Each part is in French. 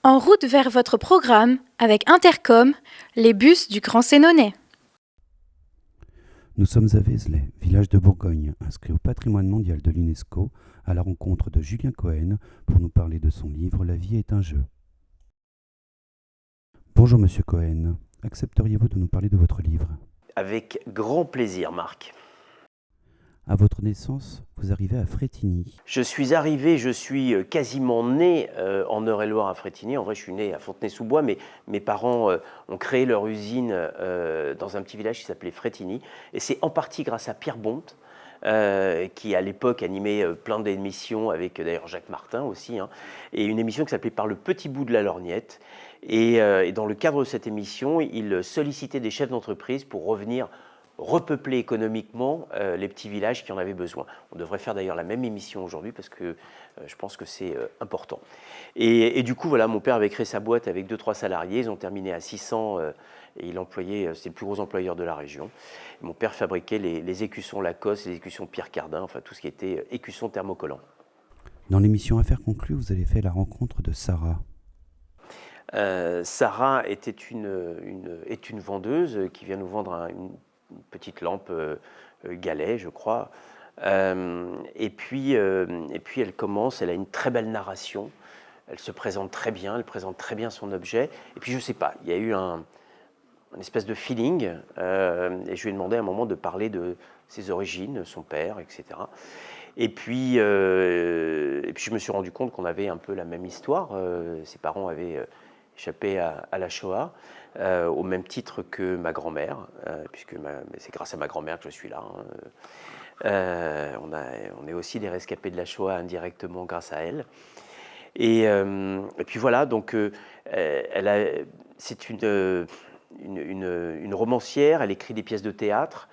En route vers votre programme avec Intercom, les bus du Grand Sénonais. Nous sommes à Vézelay, village de Bourgogne, inscrit au patrimoine mondial de l'UNESCO, à la rencontre de Julien Cohen pour nous parler de son livre La vie est un jeu. Bonjour Monsieur Cohen, accepteriez-vous de nous parler de votre livre? Avec grand plaisir, Marc. À votre naissance, vous arrivez à Frétigny. Je suis quasiment né en Eure-et-Loire à Frétigny. En vrai, je suis né à Fontenay-sous-Bois, mais mes parents ont créé leur usine dans un petit village qui s'appelait Frétigny. Et c'est en partie grâce à Pierre Bonte, qui à l'époque animait plein d'émissions avec d'ailleurs Jacques Martin aussi, et une émission qui s'appelait Par le petit bout de la lorgnette. Et dans le cadre de cette émission, il sollicitait des chefs d'entreprise pour revenir repeupler économiquement les petits villages qui en avaient besoin. On devrait faire d'ailleurs la même émission aujourd'hui parce que je pense que c'est important. Et du coup, voilà, mon père avait créé sa boîte avec 2-3 salariés. Ils ont terminé à 600 et il employait, c'est le plus gros employeur de la région. Et mon père fabriquait les écussons Lacoste, les écussons Pierre Cardin, enfin tout ce qui était écussons thermocollants. Dans l'émission Affaires conclues, vous avez fait la rencontre de Sarah. Sarah était une vendeuse qui vient nous vendre une petite lampe galet, je crois. Et puis elle commence, elle a une très belle narration, elle se présente très bien, elle présente très bien son objet. Et puis je sais pas, il y a eu un espèce de feeling, et je lui ai demandé à un moment de parler de ses origines, son père, etc. Et puis je me suis rendu compte qu'on avait un peu la même histoire. Ses parents avaient échappé à la Shoah, au même titre que ma grand-mère, puisque c'est grâce à ma grand-mère que je suis là. On est aussi des rescapés de la Shoah indirectement grâce à elle. Et puis voilà, donc c'est une romancière, elle écrit des pièces de théâtre.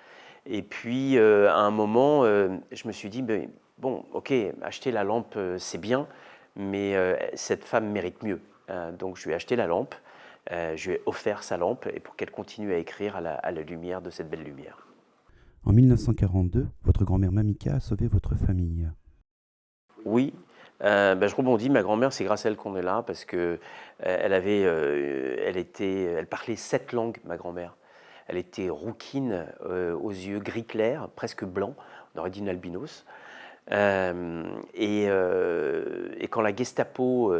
Et puis à un moment, je me suis dit, bon, ok, acheter la lampe, c'est bien, mais cette femme mérite mieux. Donc je lui ai acheté la lampe, je lui ai offert sa lampe et pour qu'elle continue à écrire à la lumière de cette belle lumière. En 1942, votre grand-mère Mamika a sauvé votre famille. Oui, je rebondis, ma grand-mère, c'est grâce à elle qu'on est là, parce que elle parlait 7 langues, ma grand-mère. Elle était rouquine, aux yeux gris clair, presque blancs, on aurait dit une albinos. Et quand la Gestapo,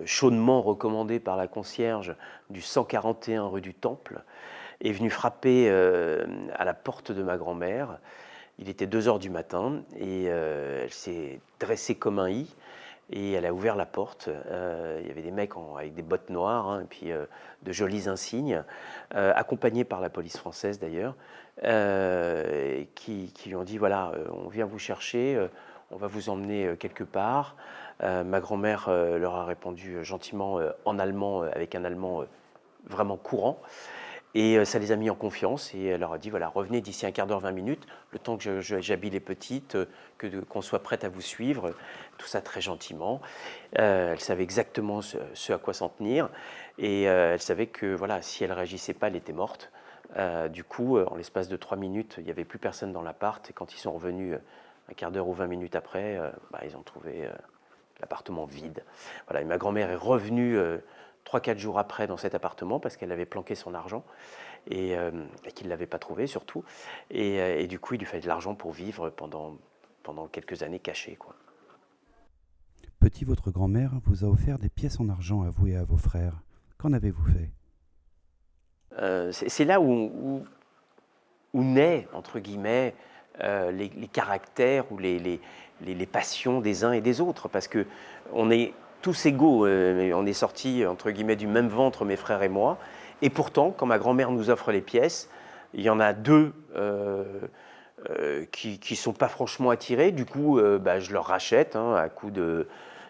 chaudement recommandée par la concierge du 141 rue du Temple, est venue frapper à la porte de ma grand-mère. Il était 2 heures du matin et elle s'est dressée comme un i et elle a ouvert la porte. Il y avait des mecs avec des bottes noires et puis de jolis insignes, accompagnés par la police française d'ailleurs, qui lui ont dit voilà, on vient vous chercher, on va vous emmener quelque part. Ma grand-mère leur a répondu gentiment en allemand, avec un allemand vraiment courant. Et ça les a mis en confiance et elle leur a dit voilà, revenez d'ici un quart d'heure, 20 minutes, le temps que j'habille les petites, qu'on soit prête à vous suivre, tout ça très gentiment. Elle savait exactement ce à quoi s'en tenir et elle savait que voilà, si elle ne réagissait pas, elle était morte. Du coup, en l'espace de 3 minutes, il n'y avait plus personne dans l'appart et quand ils sont revenus un quart d'heure ou 20 minutes après, ils ont trouvé l'appartement vide. Voilà, et ma grand-mère est revenue 3-4 jours après dans cet appartement parce qu'elle avait planqué son argent et qu'il ne l'avait pas trouvé surtout. Et du coup, il lui fallait de l'argent pour vivre pendant quelques années cachées, quoi. Petit, votre grand-mère vous a offert des pièces en argent à vous et à vos frères. Qu'en avez-vous fait? C'est là où naît, entre guillemets, les caractères ou les passions des uns et des autres. Parce qu'on est tous égaux, on est sortis, entre guillemets, du même ventre, mes frères et moi. Et pourtant, quand ma grand-mère nous offre les pièces, il y en a 2 qui ne sont pas franchement attirés. Du coup, je leur rachète à coup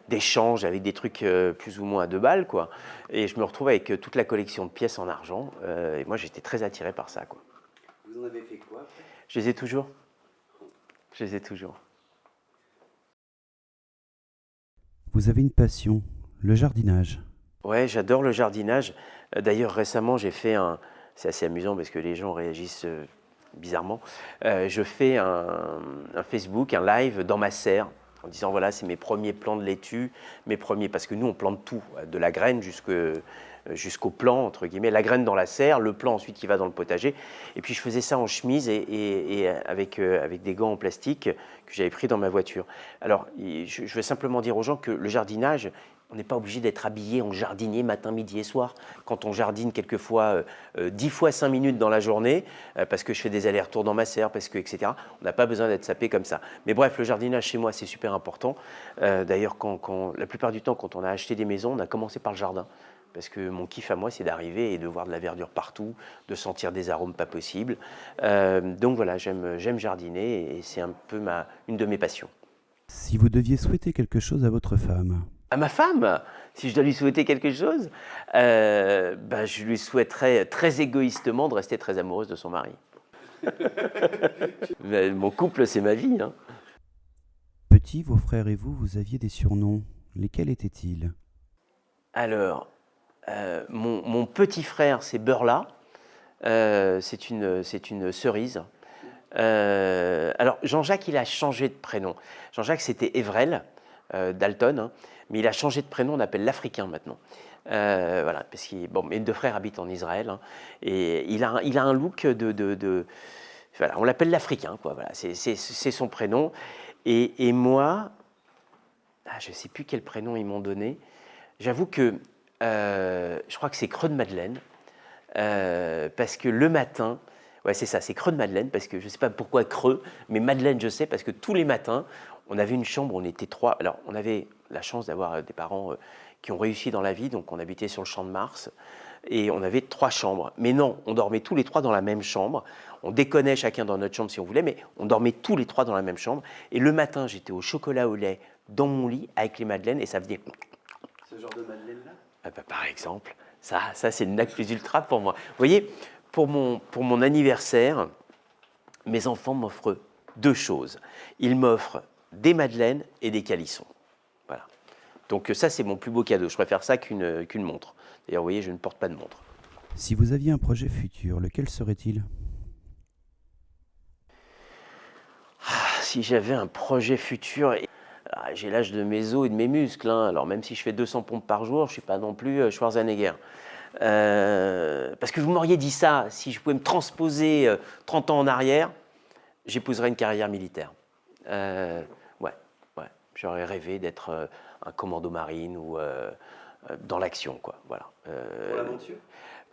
d'échange avec des trucs plus ou moins à 2 balles, quoi. Et je me retrouve avec toute la collection de pièces en argent. Et moi, j'étais très attiré par ça, quoi. Vous en avez fait quoi après? Je les ai toujours. Je les ai toujours. Vous avez une passion, le jardinage. Ouais, j'adore le jardinage. D'ailleurs, récemment, j'ai fait c'est assez amusant parce que les gens réagissent bizarrement. Je fais un Facebook, un live dans ma serre. en disant voilà, c'est mes premiers plants de laitue, mes premiers, parce que nous on plante tout, de la graine jusqu'au plant, entre guillemets, la graine dans la serre, le plant ensuite qui va dans le potager. Et puis je faisais ça en chemise et avec des gants en plastique que j'avais pris dans ma voiture. Alors je veux simplement dire aux gens que le jardinage, on n'est pas obligé d'être habillé en jardinier matin, midi et soir. Quand on jardine quelquefois 10 fois 5 minutes dans la journée, parce que je fais des allers-retours dans ma serre, parce que, etc., on n'a pas besoin d'être sapé comme ça. Mais bref, le jardinage chez moi, c'est super important. D'ailleurs, la plupart du temps, quand on a acheté des maisons, on a commencé par le jardin. Parce que mon kiff à moi, c'est d'arriver et de voir de la verdure partout, de sentir des arômes pas possibles. Donc voilà, j'aime jardiner et c'est un peu une de mes passions. Si vous deviez souhaiter quelque chose à votre femme, À ma femme, si je dois lui souhaiter quelque chose, je lui souhaiterais très égoïstement de rester très amoureuse de son mari. Mon couple, c'est ma vie. Hein. petit, vos frères et vous aviez des surnoms. Lesquels étaient-ils? Alors, mon petit frère, c'est Beurla. C'est une cerise. Alors, Jean-Jacques, il a changé de prénom. Jean-Jacques, c'était Evrel, Dalton, hein, mais il a changé de prénom, on l'appelle l'Africain maintenant. Voilà, parce que mes deux frères habitent en Israël, hein, et il a un look voilà, on l'appelle l'Africain, quoi. Voilà, c'est son prénom. Et moi, je ne sais plus quel prénom ils m'ont donné. J'avoue que je crois que c'est Creux de Madeleine, parce que le matin, ouais, c'est ça, c'est Creux de Madeleine, parce que je ne sais pas pourquoi Creux, mais Madeleine, je sais, parce que tous les matins, on avait une chambre, on était 3. Alors, on avait la chance d'avoir des parents qui ont réussi dans la vie, donc on habitait sur le Champ de Mars, et on avait 3 chambres. Mais non, on dormait tous les 3 dans la même chambre. On déconnait chacun dans notre chambre si on voulait, mais on dormait tous les 3 dans la même chambre. Et le matin, j'étais au chocolat au lait dans mon lit avec les madeleines, et ça faisait... Ce genre de madeleine-là? Par exemple, ça c'est le NAC plus ultra pour moi. Vous voyez, pour mon anniversaire, mes enfants m'offrent 2 choses. Ils m'offrent des madeleines et des calissons. Voilà. Donc ça, c'est mon plus beau cadeau. Je préfère ça qu'une montre. D'ailleurs, vous voyez, je ne porte pas de montre. Si vous aviez un projet futur, lequel serait-il? Si j'avais un projet futur... J'ai l'âge de mes os et de mes muscles. Hein. Alors même si je fais 200 pompes par jour, je ne suis pas non plus Schwarzenegger. Parce que vous m'auriez dit ça, si je pouvais me transposer 30 ans en arrière, j'épouserais une carrière militaire. Ouais. J'aurais rêvé d'être un commando marine ou dans l'action, quoi. Voilà. Pour l'aventure?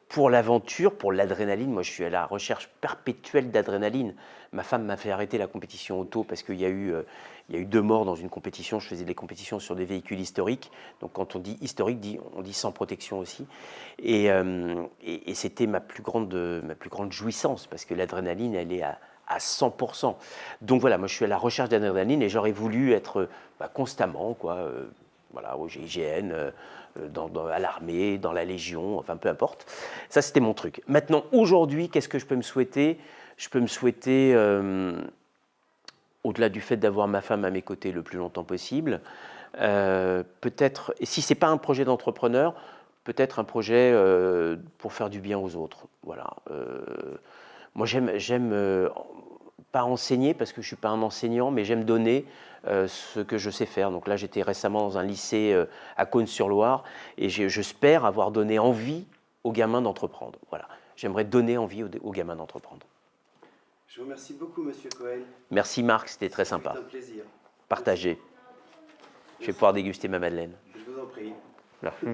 Pour l'aventure, pour l'adrénaline, moi je suis à la recherche perpétuelle d'adrénaline. Ma femme m'a fait arrêter la compétition auto parce qu'il y a eu 2 morts dans une compétition. Je faisais des compétitions sur des véhicules historiques. Donc quand on dit historique, on dit sans protection aussi. Et c'était ma plus grande jouissance parce que l'adrénaline, elle est à 100%. Donc voilà, moi je suis à la recherche d'adrénaline et j'aurais voulu être constamment, quoi. Voilà, au GIGN, à l'armée, dans la Légion, enfin peu importe. Ça, c'était mon truc. Maintenant, aujourd'hui, qu'est-ce que je peux me souhaiter? Je peux me souhaiter, au-delà du fait d'avoir ma femme à mes côtés le plus longtemps possible, peut-être, et si ce n'est pas un projet d'entrepreneur, peut-être un projet pour faire du bien aux autres. Voilà. Moi, j'aime pas enseigner parce que je ne suis pas un enseignant, mais j'aime donner ce que je sais faire. Donc là, j'étais récemment dans un lycée à Cosne-sur-Loire et j'espère avoir donné envie aux gamins d'entreprendre. Voilà. J'aimerais donner envie aux gamins d'entreprendre. Je vous remercie beaucoup, Monsieur Cohen. Merci Marc, c'était très sympa. C'était un plaisir. Partagez. Je vais pouvoir déguster ma madeleine. Je vous en prie. Merci.